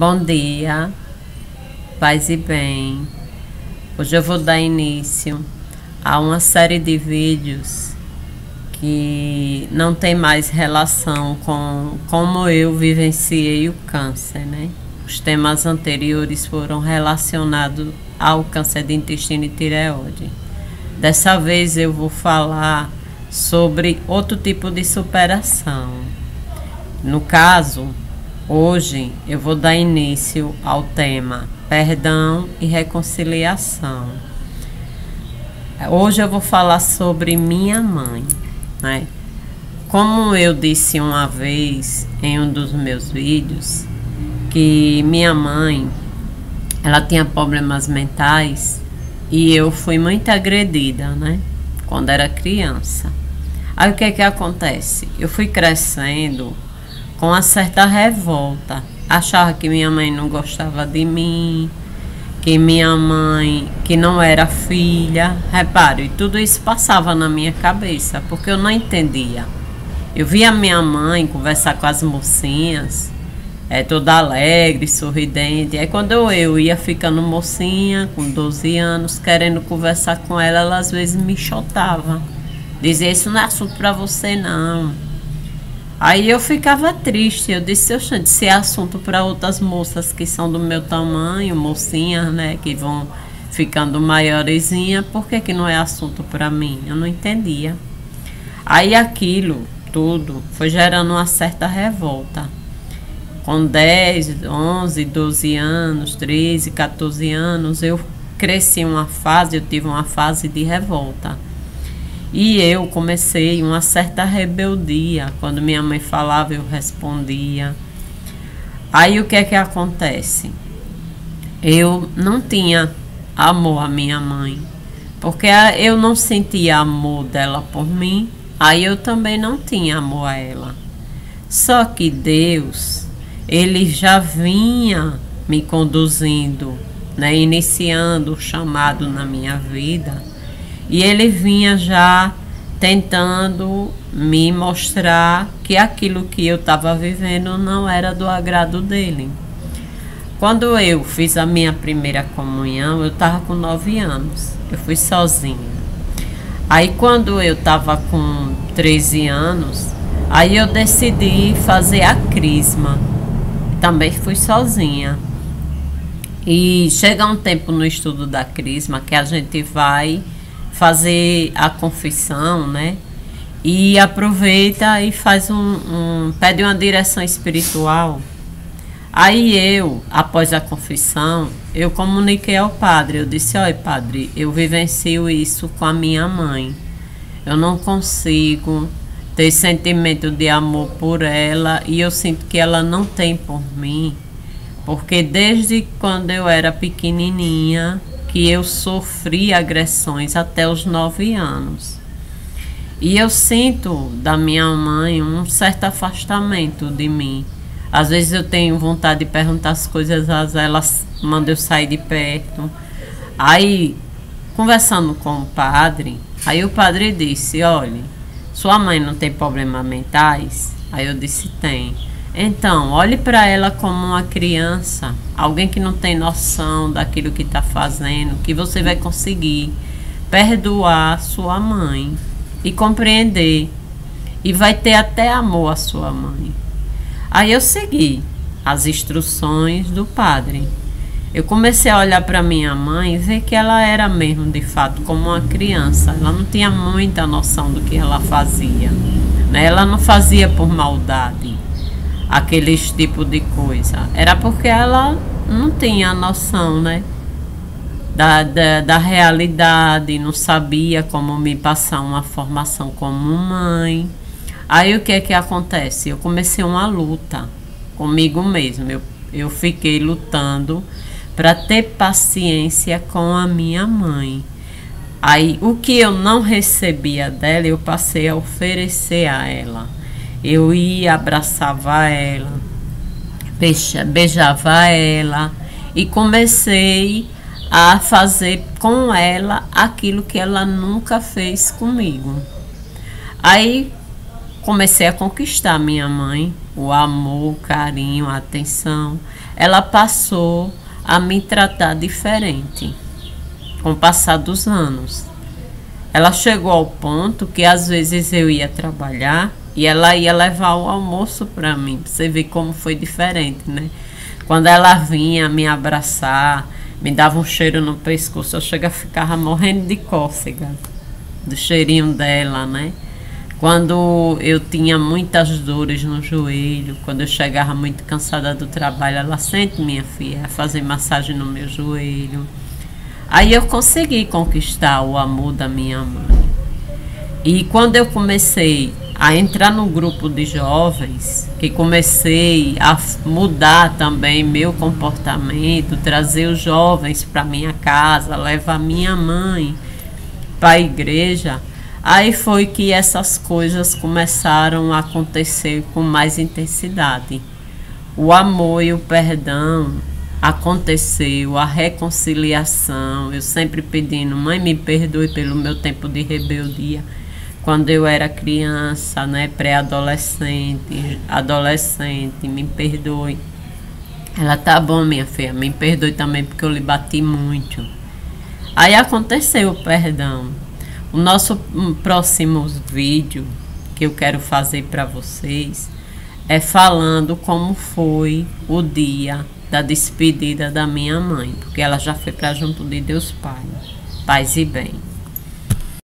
Bom dia, paz e bem. Hoje eu vou dar início a uma série de vídeos que não tem mais relação com como eu vivenciei o câncer, né? Os temas anteriores foram relacionados ao câncer de intestino e tireoide. Dessa vez eu vou falar sobre outro tipo de superação. No caso, hoje eu vou dar início ao tema perdão e reconciliação. Hoje eu vou falar sobre minha mãe, né? Como eu disse uma vez em um dos meus vídeos, que minha mãe, ela tinha problemas mentais e eu fui muito agredida, né? Quando era criança. Aí o que que acontece? Eu fui crescendo com uma certa revolta. Achava que minha mãe não gostava de mim, que minha mãe, que não era filha. Repare, tudo isso passava na minha cabeça, porque eu não entendia. Eu via minha mãe conversar com as mocinhas, toda alegre, sorridente. Aí quando eu ia ficando mocinha, com 12 anos, querendo conversar com ela, ela às vezes me chotava. Dizia, isso não é assunto para você não. Aí eu ficava triste, eu disse, oxente, se é assunto para outras moças que são do meu tamanho, mocinhas, né, que vão ficando maiorzinhas, por que que não é assunto para mim? Eu não entendia. Aí aquilo tudo foi gerando uma certa revolta. Com 10, 11, 12 anos, 13, 14 anos, eu cresci uma fase, eu tive uma fase de revolta. E eu comecei uma certa rebeldia. Quando minha mãe falava, eu respondia. Aí o que é que acontece? Eu não tinha amor à minha mãe, porque eu não sentia amor dela por mim, aí eu também não tinha amor a ela. Só que Deus, Ele já vinha me conduzindo, né, iniciando o chamado na minha vida. E ele vinha já tentando me mostrar que aquilo que eu estava vivendo não era do agrado dele. Quando eu fiz a minha primeira comunhão, eu estava com 9 anos. Eu fui sozinha. Aí quando eu estava com 13 anos, aí eu decidi fazer a crisma. Também fui sozinha. E chega um tempo no estudo da crisma que a gente vai fazer a confissão, né? E aproveita e faz pede uma direção espiritual. Aí eu, após a confissão, eu comuniquei ao padre. Eu disse, olha padre, eu vivencio isso com a minha mãe. Eu não consigo ter sentimento de amor por ela e eu sinto que ela não tem por mim. Porque desde quando eu era pequenininha, que eu sofri agressões até os 9 anos. E eu sinto da minha mãe um certo afastamento de mim. Às vezes eu tenho vontade de perguntar as coisas, elas mandam eu sair de perto. Aí, conversando com o padre, aí o padre disse, olha, sua mãe não tem problemas mentais? Aí eu disse, tem. Então, olhe para ela como uma criança, alguém que não tem noção daquilo que está fazendo, que você vai conseguir perdoar sua mãe e compreender, e vai ter até amor à sua mãe. Aí eu segui as instruções do padre. Eu comecei a olhar para minha mãe e ver que ela era mesmo, de fato, como uma criança. Ela não tinha muita noção do que ela fazia, né? Ela não fazia por maldade aqueles tipo de coisa. Era porque ela não tinha noção, né? Da realidade, não sabia como me passar uma formação como mãe. Aí o que é que acontece? Eu comecei uma luta comigo mesmo. Eu fiquei lutando para ter paciência com a minha mãe. Aí o que eu não recebia dela, eu passei a oferecer a ela. Eu ia, abraçava ela, beijava ela e comecei a fazer com ela aquilo que ela nunca fez comigo. Aí comecei a conquistar minha mãe, o amor, o carinho, a atenção. ela passou a me tratar diferente com o passar dos anos. Ela chegou ao ponto que às vezes eu ia trabalhar e ela ia levar o almoço para mim. Pra você ver como foi diferente, né? Quando ela vinha me abraçar, me dava um cheiro no pescoço, eu ficava morrendo de cócega do cheirinho dela, né? Quando eu tinha muitas dores no joelho, quando eu chegava muito cansada do trabalho, ela sente, minha filha, fazer massagem no meu joelho. Aí eu consegui conquistar o amor da minha mãe. E quando eu comecei a entrar no grupo de jovens, que comecei a mudar também meu comportamento, trazer os jovens para minha casa, levar minha mãe para a igreja, aí foi que essas coisas começaram a acontecer com mais intensidade. O amor e o perdão aconteceu, a reconciliação, eu sempre pedindo, mãe, me perdoe pelo meu tempo de rebeldia, quando eu era criança, né, pré-adolescente, adolescente, me perdoe. Ela, tá bom, minha filha, me perdoe também porque eu lhe bati muito. Aí aconteceu o perdão. O nosso próximo vídeo que eu quero fazer para vocês é falando como foi o dia da despedida da minha mãe, porque ela já foi para junto de Deus Pai, paz e bem.